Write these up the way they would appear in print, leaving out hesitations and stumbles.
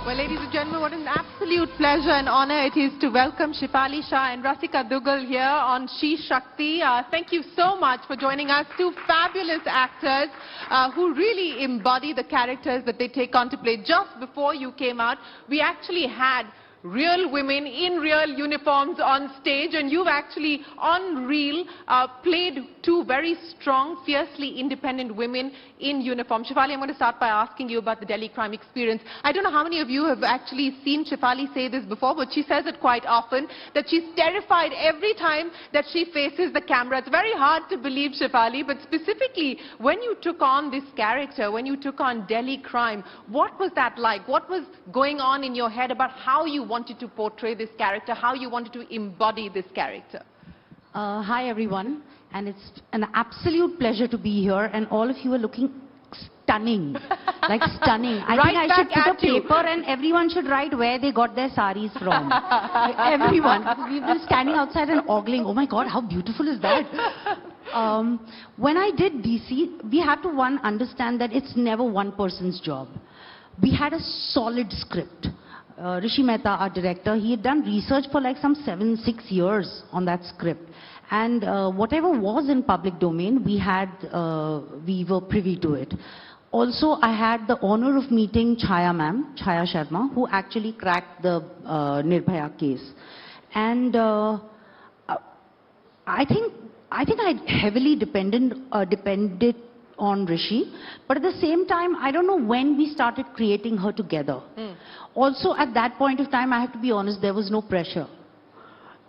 Well, ladies and gentlemen, what an absolute pleasure and honor it is to welcome Shefali Shah and Rasika Dugal here on She Shakti. Thank you so much for joining us. Two fabulous actors who really embody the characters that they take on to play. Just before you came out, we actually had real women in real uniforms on stage, and you've actually on reel played two very strong, fiercely independent women in uniform. Shefali, I'm going to start by asking you about the Delhi crime experience. I don't know how many of you have actually seen Shefali say this before, but she says it quite often, that she's terrified every time that she faces the camera. It's very hard to believe, Shefali, but specifically when you took on this character, when you took on Delhi crime, what was that like? What was going on in your head about how you wanted to portray this character, how you wanted to embody this character? Hi everyone, and it's an absolute pleasure to be here, and all of you are looking stunning, like stunning. I think I should put a paper and everyone should write where they got their saris from. Everyone. We've been standing outside and ogling, oh my god, how beautiful is that? When I did DC, we had to understand that it's never one person's job. We had a solid script. Rishi Mehta, our director, he had done research for like some 6 years on that script. And whatever was in public domain, we were privy to it. Also, I had the honor of meeting Chaya ma'am, Chaya Sharma, who actually cracked the Nirbhaya case. And I think I heavily depended on Rishi, but at the same time, I don't know when we started creating her together. Also, at that point of time, I have to be honest, there was no pressure.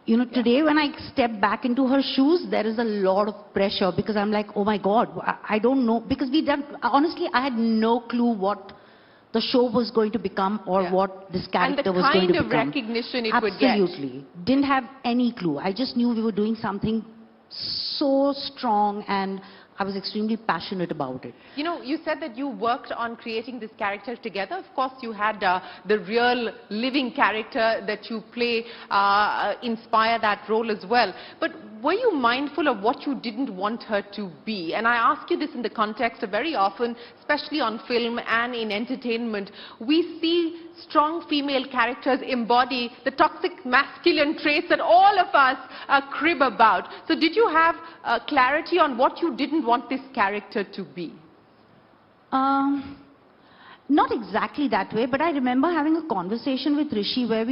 You know, today when I step back into her shoes, there is a lot of pressure because I'm like, oh my God, I don't know. Because honestly, I had no clue what the show was going to become or what this character was going to become. And the kind of recognition it would get. Absolutely. Didn't have any clue. I just knew we were doing something so strong, and I was extremely passionate about it. You know, you said that you worked on creating this character together. Of course, you had the real living character that you play inspire that role as well. But were you mindful of what you didn't want her to be? And I ask you this in the context of very often, especially on film and in entertainment, we see strong female characters embody the toxic masculine traits that all of us crib about. So did you have clarity on what you didn't want this character to be? Not exactly that way, but I remember having a conversation with Rishi where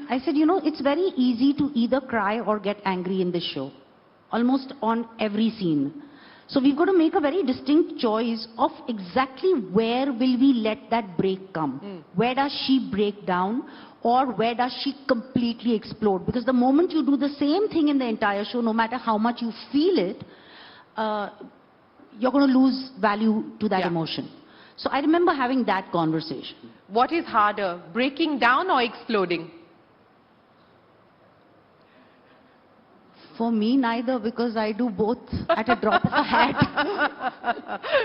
I said, you know, it's very easy to either cry or get angry in this show, almost on every scene. So we've got to make a very distinct choice of exactly where will we let that break come. Where does she break down, or where does she completely explode? Because the moment you do the same thing in the entire show, no matter how much you feel it, you're going to lose value to that emotion. So I remember having that conversation. What is harder, breaking down or exploding? For me, neither, because I do both at a drop of a hat.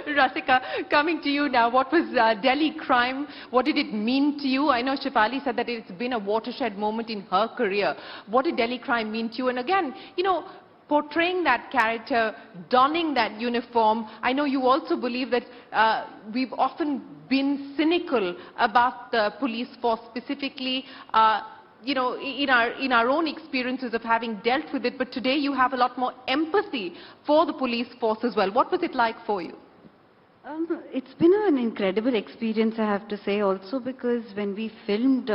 Rasika, coming to you now, what was Delhi crime? What did it mean to you? I know Shefali said that it's been a watershed moment in her career. What did Delhi crime mean to you? And again, you know, portraying that character, donning that uniform, I know you also believe that we've often been cynical about the police force specifically, you know, in our own experiences of having dealt with it, but today you have a lot more empathy for the police force as well. What was it like for you? It's been an incredible experience, I have to say, also because when we filmed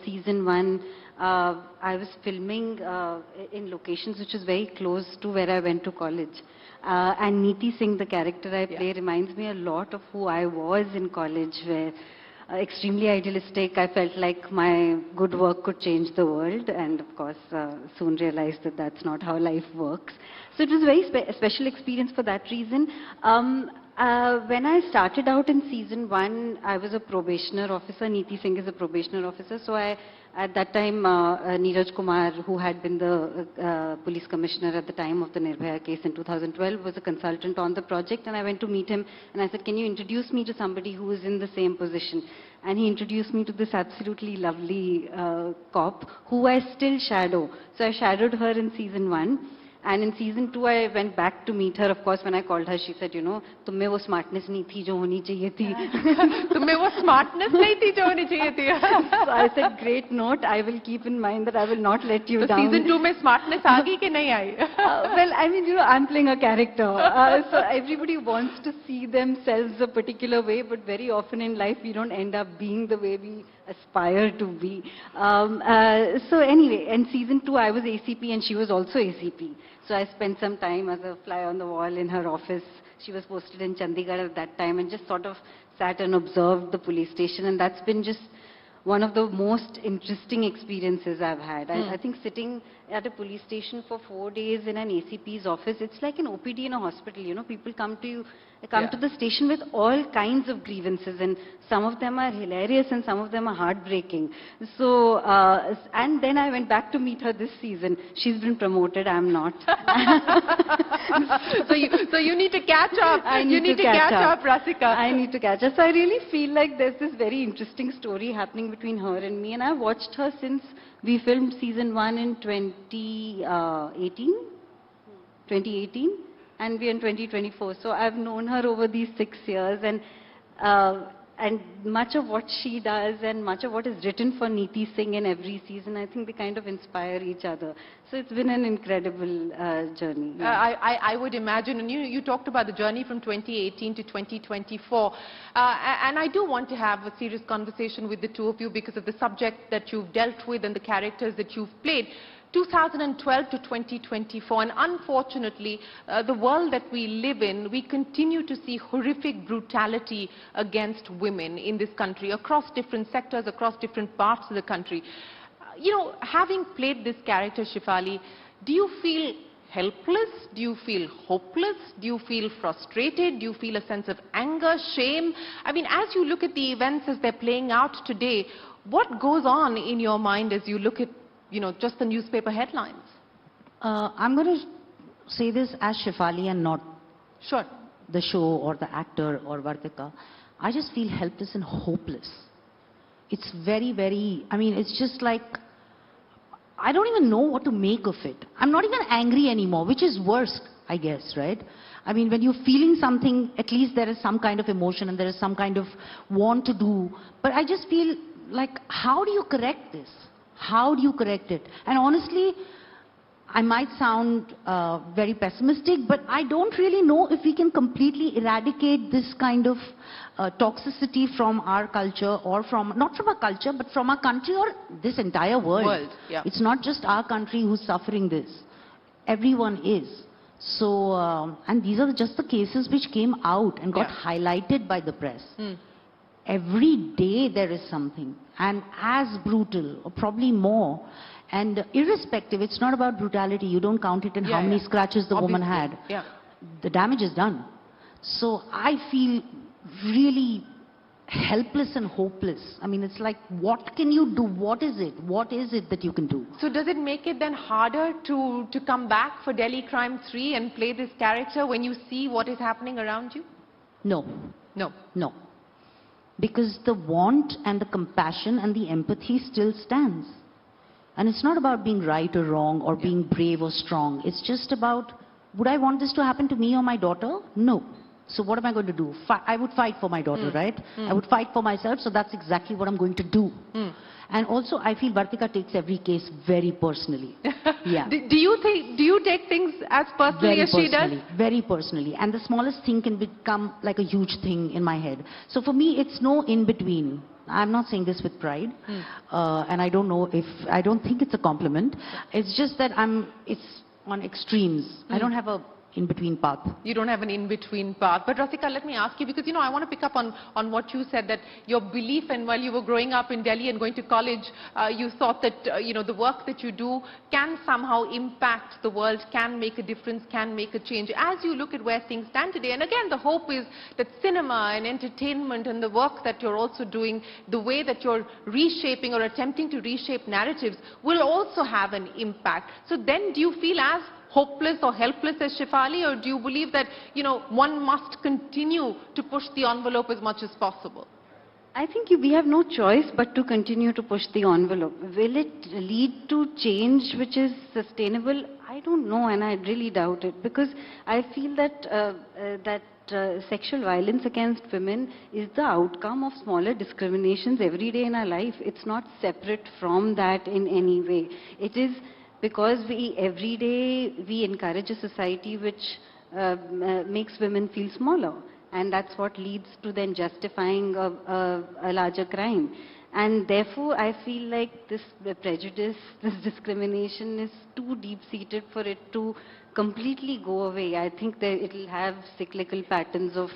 season 1, I was filming in locations which is very close to where I went to college. And Neeti Singh, the character I play, reminds me a lot of who I was in college, where extremely idealistic. I felt like my good work could change the world, and of course soon realized that that's not how life works. So it was a very special experience for that reason. When I started out in season 1, I was a probationer officer. Neeti Singh is a probationer officer. So at that time, Neeraj Kumar, who had been the police commissioner at the time of the Nirbhaya case in 2012, was a consultant on the project. And I went to meet him and I said, can you introduce me to somebody who is in the same position? And he introduced me to this absolutely lovely cop who I still shadow. So I shadowed her in season 1. And in season 2, I went back to meet her. Of course, when I called her, she said, you know, तुम में वो smartness नहीं थी जो होनी चाहिए थी. तुम में वो smartness नहीं थी जो होनी चाहिए थी. So I said, great note. I will keep in mind that I will not let you down. Season 2 में smartness आ गई कि नहीं आई? Well, I mean, you know, I'm playing a character. So everybody wants to see themselves a particular way, but very often in life we don't end up being the way we aspire to be. So anyway, in season 2 I was ACP and she was also ACP. So I spent some time as a fly on the wall in her office. She was posted in Chandigarh at that time and just sort of sat and observed the police station, and that's been just one of the most interesting experiences I've had. I think sitting at a police station for 4 days in an ACP's office, it's like an OPD in a hospital. You know, people come to the station with all kinds of grievances, and some of them are hilarious and some of them are heartbreaking. So, and then I went back to meet her this season. She's been promoted, I'm not. so you need to catch up. You need to catch up, Rasika. I need to catch up. So I really feel like there's this very interesting story happening between her and me, and I've watched her since we filmed season 1 in 2018, and we're in 2024. So I've known her over these 6 years, and much of what she does and much of what is written for Neeti Singh in every season, I think they kind of inspire each other. So it's been an incredible journey. Yeah. I would imagine, and you talked about the journey from 2018 to 2024, and I do want to have a serious conversation with the two of you because of the subject that you've dealt with and the characters that you've played. 2012 to 2024, and unfortunately, the world that we live in, we continue to see horrific brutality against women in this country, across different sectors, across different parts of the country. You know, having played this character, Shefali, do you feel helpless? Do you feel hopeless? Do you feel frustrated? Do you feel a sense of anger, shame? I mean, as you look at the events as they're playing out today, what goes on in your mind as you look at, you know, just the newspaper headlines? I'm going to say this as Shefali and not the show or the actor or Vartika. I just feel helpless and hopeless. It's very, very, I mean, it's just like, I don't even know what to make of it. I'm not even angry anymore, which is worse, I guess, right? I mean, when you're feeling something, at least there is some kind of emotion and there is some kind of want to do. But I just feel like, how do you correct this? How do you correct it? And honestly, I might sound very pessimistic, but I don't really know if we can completely eradicate this kind of toxicity from our culture, or from, not from our culture, but from our country or this entire world. Yeah. It's not just our country who's suffering this. Everyone is. So, and these are just the cases which came out and got highlighted by the press. Every day there is something, and as brutal, or probably more. And irrespective, it's not about brutality. You don't count it in how many scratches the woman had. The damage is done. So I feel really helpless and hopeless. I mean, it's like, what can you do? What is it? What is it that you can do? So does it make it then harder to come back for Delhi Crime 3 and play this character when you see what is happening around you? No. No. No. Because the want and the compassion and the empathy still stands. And it's not about being right or wrong or being brave or strong. It's just about, would I want this to happen to me or my daughter? No. So what am I going to do? I would fight for my daughter, right? I would fight for myself, so that's exactly what I'm going to do. And also, I feel Vartika takes every case very personally. Yeah. Do you take things as personally as she does? Very personally. And the smallest thing can become like a huge thing in my head. So for me, it's no in-between. I'm not saying this with pride. And I don't know if, I don't think it's a compliment. It's just that it's on extremes. I don't have a in-between path. You don't have an in-between path. But Rasika, let me ask you, because, you know, I want to pick up on what you said, that your belief, and while you were growing up in Delhi and going to college, you thought that, you know, the work that you do can somehow impact the world, can make a difference, can make a change. As you look at where things stand today, and again, the hope is that cinema and entertainment and the work that you're also doing, the way that you're reshaping or attempting to reshape narratives will also have an impact. So then do you feel as hopeless or helpless as Shefali, or do you believe that, you know, one must continue to push the envelope as much as possible? I think we have no choice but to continue to push the envelope. Will it lead to change which is sustainable? I don't know, and I really doubt it, because I feel that sexual violence against women is the outcome of smaller discriminations every day in our life. It's not separate from that in any way. It is because every day we encourage a society which makes women feel smaller. And that's what leads to then justifying a larger crime. And therefore, I feel like this prejudice, this discrimination is too deep-seated for it to completely go away. I think that it will have cyclical patterns of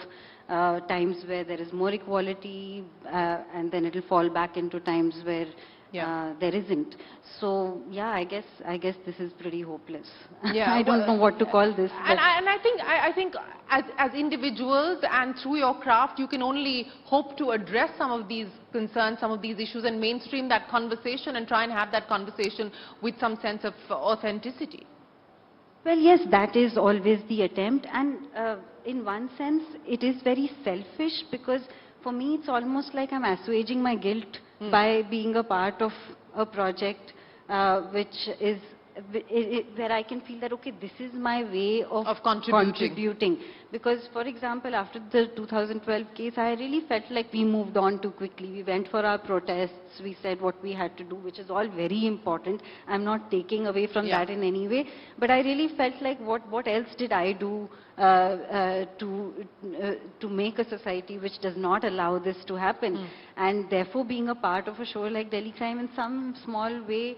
times where there is more equality, and then it will fall back into times where there isn't. So yeah, I guess this is pretty hopeless. Yeah, I don't know what to call this. And I think as individuals and through your craft, you can only hope to address some of these concerns, some of these issues, and mainstream that conversation and try and have that conversation with some sense of authenticity. Well, yes, that is always the attempt, and in one sense, it is very selfish, because for me, it's almost like I'm assuaging my guilt by being a part of a project which is where I can feel that, okay, this is my way of contributing. Because, for example, after the 2012 case, I really felt like we moved on too quickly. We went for our protests, we said what we had to do, which is all very important. I'm not taking away from that in any way. But I really felt like, what else did I do to make a society which does not allow this to happen? And therefore, being a part of a show like Delhi Crime in some small way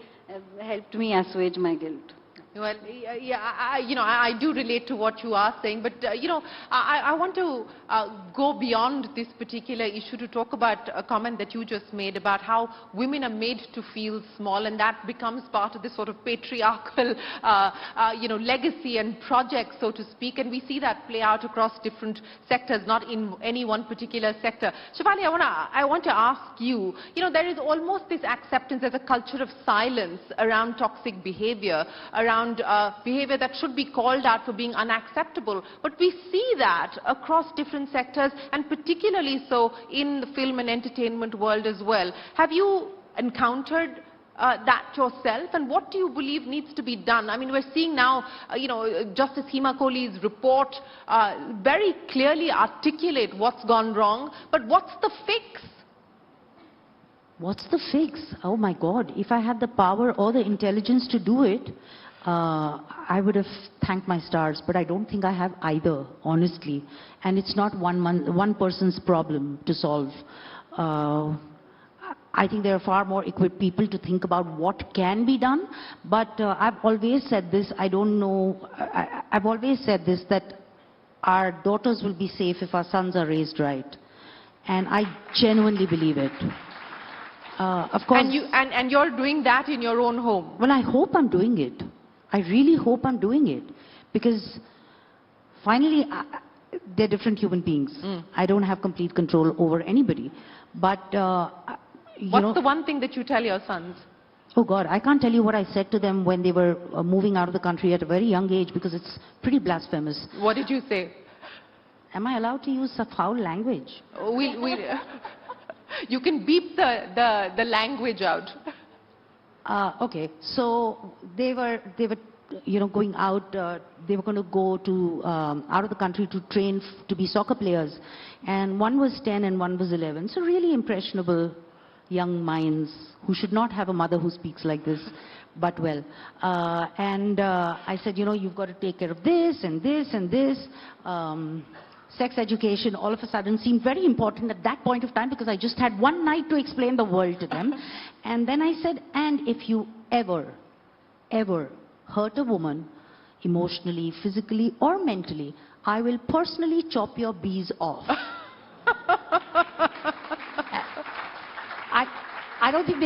helped me assuage my guilt. Well, yeah, I do relate to what you are saying, but I want to go beyond this particular issue to talk about a comment that you just made about how women are made to feel small, and that becomes part of this sort of patriarchal, legacy and project, so to speak, and we see that play out across different sectors, not in any one particular sector. Shefali, I want to ask you, there is almost this acceptance, there's a culture of silence around toxic behavior, around behavior that should be called out for being unacceptable. But we see that across different sectors, and particularly so in the film and entertainment world as well. Have you encountered that yourself, and what do you believe needs to be done? I mean, we're seeing now, Justice Hema Kohli's report very clearly articulate what's gone wrong, but what's the fix? What's the fix? Oh my God, if I had the power or the intelligence to do it, I would have thanked my stars, but I don't think I have either, honestly. And it's not one person's problem to solve. I think there are far more equipped people to think about what can be done. But I've always said this, I've always said this, that our daughters will be safe if our sons are raised right. And I genuinely believe it. Of course. And you're doing that in your own home? Well, I hope I'm doing it. I really hope I'm doing it, because finally they're different human beings. I don't have complete control over anybody. But what's the one thing that you tell your sons? Oh God, I can't tell you what I said to them when they were moving out of the country at a very young age, because it's pretty blasphemous. What did you say? Am I allowed to use foul language? You can beep the language out. Okay, so they were going out, they were going to go to out of the country to train to be soccer players, and one was 10 and one was 11, so really impressionable young minds who should not have a mother who speaks like this, but well. I said, you've got to take care of this and this and this. Sex education all of a sudden seemed very important at that point of time, because I just had one night to explain the world to them. And then I said, and if you ever hurt a woman emotionally, physically or mentally, I will personally chop your bees off. I don't think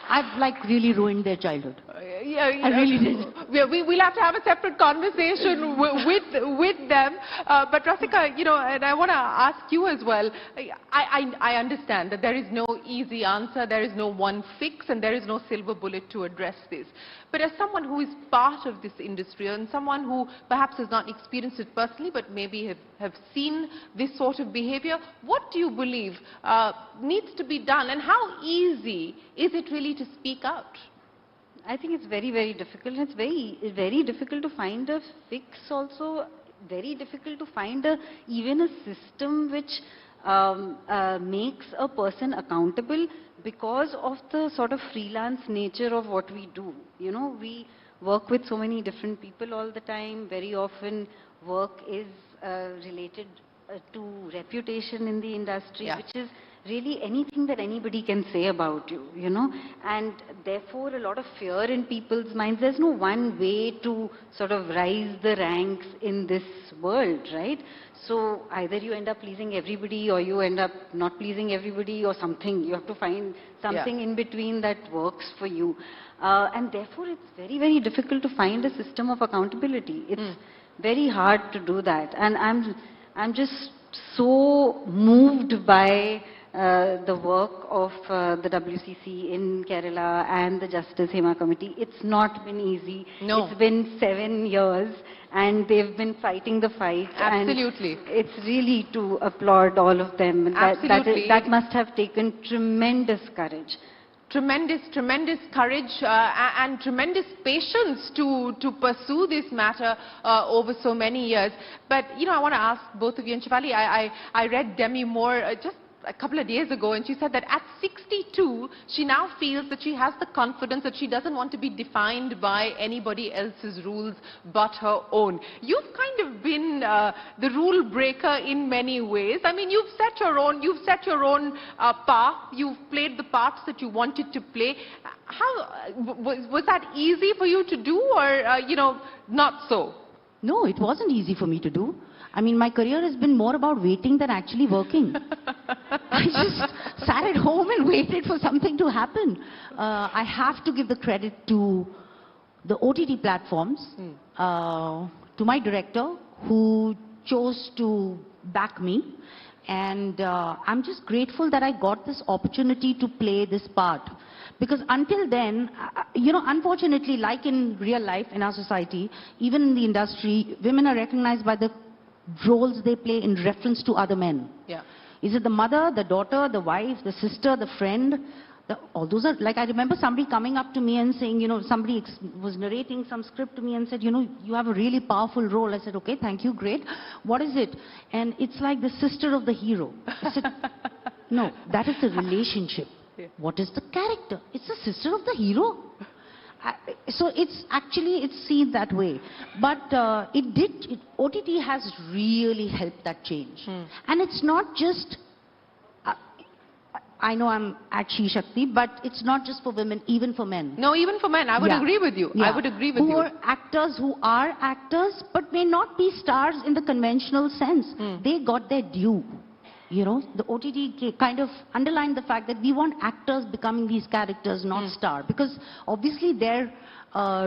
I've really ruined their childhood. Yeah, I really did. We'll have to have a separate conversation with with them. But Rasika, you know, and I want to ask you as well. I understand that there is no easy answer, there is no one fix, and there is no silver bullet to address this. But as someone who is part of this industry and someone who perhaps has not experienced it personally, but maybe have seen this sort of behavior, what do you believe needs to be done, and how easy is it really to speak out? I think it's very, very difficult. It's very difficult to find a fix also. Very difficult to find even a system which makes a person accountable because of the sort of freelance nature of what we do. You know, we work with so many different people all the time. Very often work is related to reputation in the industry, which is really anything that anybody can say about you, you know, and therefore a lot of fear in people's minds. There's no one way to sort of rise the ranks in this world, right? So either you end up pleasing everybody or you end up not pleasing everybody or something. You have to find something in between that works for you. And therefore it's very, very difficult to find a system of accountability. It's very hard to do that. And I'm just so moved by the work of the WCC in Kerala and the Justice Hema Committee. It's not been easy. No. It's been 7 years and they've been fighting the fight. Absolutely. And it's really to applaud all of them. Absolutely. That must have taken tremendous courage. Tremendous courage and tremendous patience to pursue this matter over so many years. But, you know, I want to ask both of you, and Shefali, I read Demi Moore just a couple of days ago, and she said that at 62, she now feels that she has the confidence that she doesn't want to be defined by anybody else's rules but her own. You've kind of been the rule breaker in many ways. I mean, you've set your own path. You've played the parts that you wanted to play. How was that easy for you to do, or you know, not so? No, it wasn't easy for me to do. I mean, my career has been more about waiting than actually working. I just sat at home and waited for something to happen. I have to give the credit to the OTT platforms, to my director who chose to back me. And I'm just grateful that I got this opportunity to play this part. Because until then, you know, unfortunately, like in real life, in our society, even in the industry, women are recognized by the roles they play in reference to other men. Yeah. Is it the mother, the daughter, the wife, the sister, the friend? All those are, like, I remember somebody coming up to me and saying, you know, somebody was narrating some script to me and said, you know, you have a really powerful role. I said, okay, thank you, great. What is it? And it's like the sister of the hero. I said, no, that is the relationship. Yeah. What is the character? It's the sister of the hero. So it's actually, it's seen that way. But OTT has really helped that change. And it's not just, I know I'm at She Shakti, but it's not just for women, even for men. No, even for men. I would agree with you. I would agree with you. Who are actors, but may not be stars in the conventional sense. They got their due. You know, the OTT kind of underlined the fact that we want actors becoming these characters, not star. Because obviously their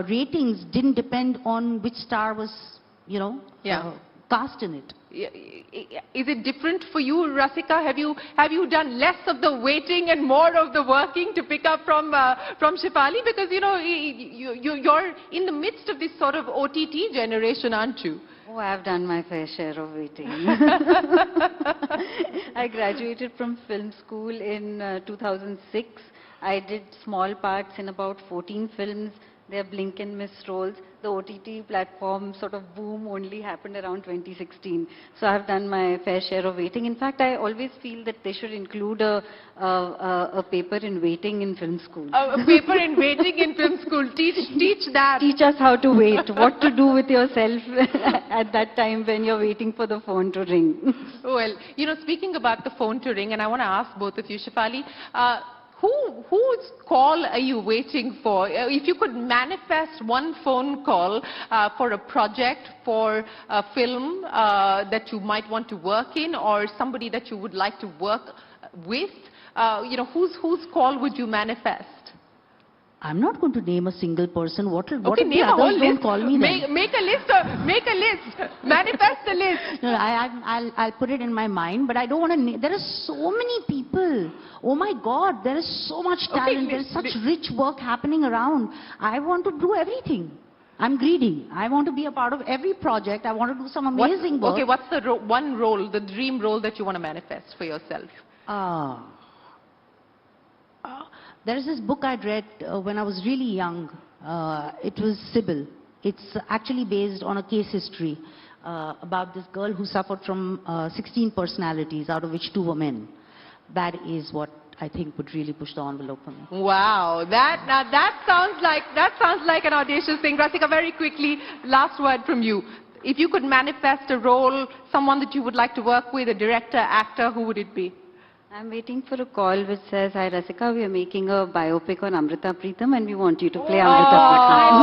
ratings didn't depend on which star was, you know, cast in it. Is it different for you, Rasika? Have you done less of the waiting and more of the working to pick up from Shefali? Because, you know, you're in the midst of this sort of OTT generation, aren't you? Oh, I've done my fair share of waiting. I graduated from film school in 2006. I did small parts in about 14 films. They're blink and miss roles. The OTT platform sort of boom only happened around 2016. So I've done my fair share of waiting. In fact, I always feel that they should include a paper in waiting in film school. A paper in waiting in film school. Teach that. Teach us how to wait, what to do with yourself at that time when you're waiting for the phone to ring. Well, you know, speaking about the phone to ring, and I want to ask both of you, Shefali, whose call are you waiting for? If you could manifest one phone call for a project, for a film that you might want to work in, or somebody that you would like to work with, you know, whose call would you manifest? I'm not going to name a single person. What Okay, if the name a whole others don't list. call me then? Make a list. Make a list. Manifest the list. No, I'll put it in my mind, but I don't want to. There are so many people. Oh my God, there is so much talent. There is such rich work happening around. I want to do everything. I'm greedy. I want to be a part of every project. I want to do some amazing work. Okay, what's the one role, the dream role that you want to manifest for yourself? There's this book I'd read when I was really young. It was Sybil. It's actually based on a case history about this girl who suffered from 16 personalities, out of which 2 were men. That is what I think would really push the envelope for me. Wow, that sounds like an audacious thing. Rasika, very quickly, last word from you. If you could manifest a role, someone that you would like to work with, a director, actor, who would it be? I'm waiting for a call which says, "Hi Rasika, we are making a biopic on Amrita Pritam and we want you to play Amrita Pritam."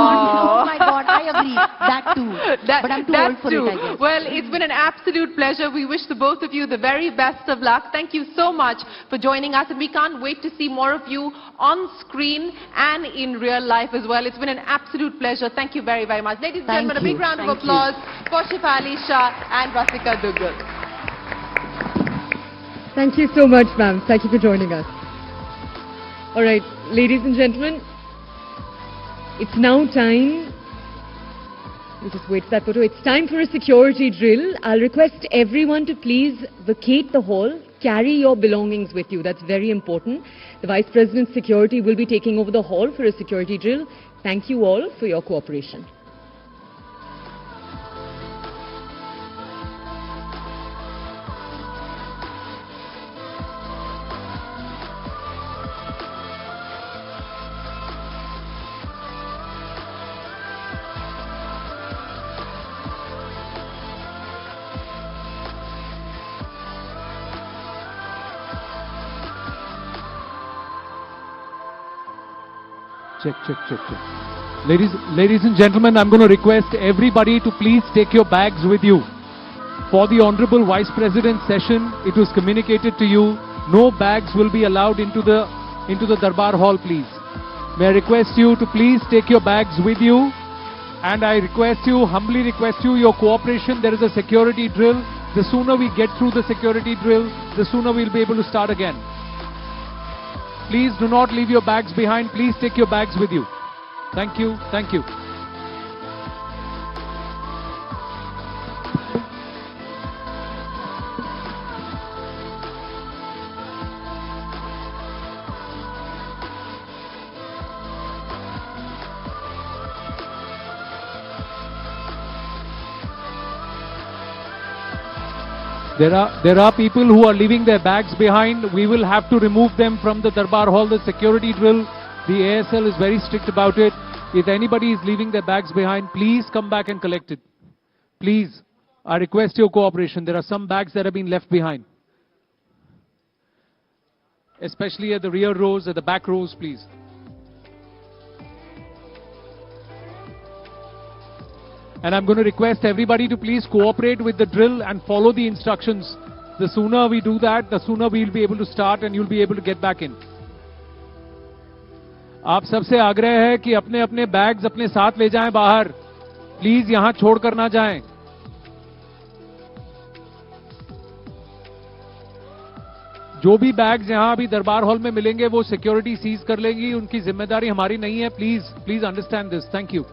Oh my God, I agree. That too. But I'm too old for it, I guess. Well, it's been an absolute pleasure. We wish the both of you the very best of luck. Thank you so much for joining us, and we can't wait to see more of you on screen and in real life as well. It's been an absolute pleasure. Thank you very, very much. Ladies and gentlemen, a big round of applause for Shefali Shah and Rasika Dugal. Thank you so much, ma'am. Thank you for joining us. All right, ladies and gentlemen, it's now time. We'll just wait for that photo. It's time for a security drill. I'll request everyone to please vacate the hall. Carry your belongings with you. That's very important. The Vice President's security will be taking over the hall for a security drill. Thank you all for your cooperation. Check. Ladies and gentlemen, I'm going to request everybody to please take your bags with you. For the Honorable Vice President's session, it was communicated to you, no bags will be allowed into the Darbar Hall, please. May I request you to please take your bags with you, and I humbly request you, your cooperation. There is a security drill. The sooner we get through the security drill, the sooner we'll be able to start again. Please do not leave your bags behind. Please take your bags with you. Thank you. Thank you. There are people who are leaving their bags behind. We will have to remove them from the Darbar Hall. The security drill, the ASL is very strict about it. If anybody is leaving their bags behind, please come back and collect it. Please, I request your cooperation. There are some bags that have been left behind. Especially at the rear rows, at the back rows, please. And I'm going to request everybody to please cooperate with the drill and follow the instructions. The sooner we do that, the sooner we'll be able to start and you'll be able to get back in. आप सबसे आग्रह है कि अपने अपने bags अपने साथ ले जाएं बाहर. प्लीज यहां छोड़कर ना जाएं. जो भी बैग्स यहां अभी दरबार हॉल में मिलेंगे वो सिक्योरिटी सीज कर लेगी. उनकी जिम्मेदारी हमारी नहीं है. Please understand this. Thank you.